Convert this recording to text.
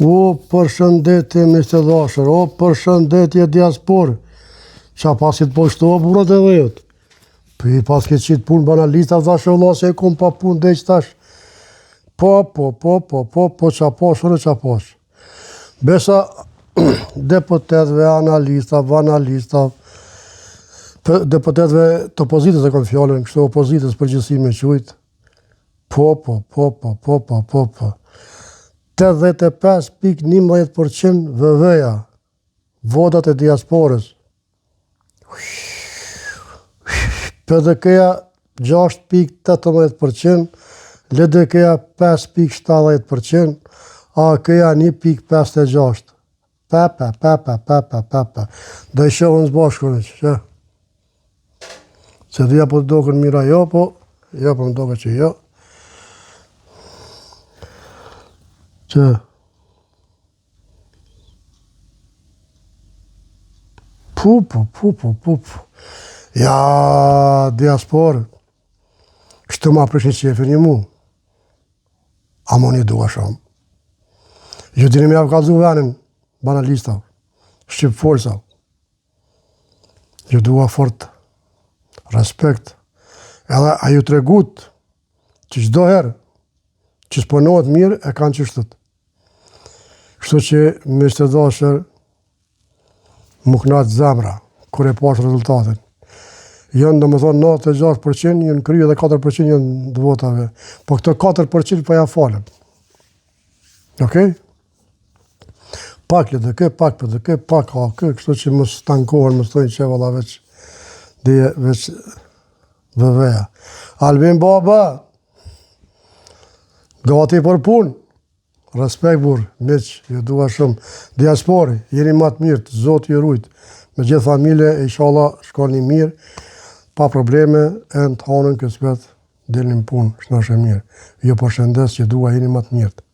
O përshëndetje miq të dashur, o përshëndetje diasporë. Qa pasit po shto burat e dhejët. Për i pas ke qitë punë banalista, thash e vëlla se e kom pa punë dhe që tash. Po, qa pash. Besa deputetve, analista, banalista, deputetve të opozitës e kom fjallën, kështu opozitës përgjithësi me qujtë. Po. 85.11% VV-ja, votat e diasporës. PDK-ja 6.18%, LDK-ja 5.70%, AK-ja 1.56%. Dhe i shohën zbashkën që. Se dhja po të doken mira jo, po më doke që jo. Që. Pu. Ja, diasporë. Kështu ma prishin qefin një mu. Amo një dua shumë. Ju dini me javë kalzu venin, banalista, shqip folsa. Ju dua fort respekt. Edhe a ju tregut që çdo herë që s'punohet mirë e kanë qështët. Kështu që miq të dashur, më knaq zemra kur e pash rezultatin. Janë domethënë 96% janë krye dhe 4% janë të votave. Po këto 4% po ja falem. Okej? Pak LDK, pak PDK, pak AK, kështu që mos stankohen, mos thonë që valla veç VV-ja. Albin baba, gati për punë. Respekt burr, miq, ju dua shumë. Diaspori, jeni më të mirë, Zoti ju rujt. Me gjithë familje, inshallah, shkoni mirë, pa probleme, e në të hanën kësmet, dilnin punë, shnash e mirë. Ju përshëndes që dua jeni më të mirë.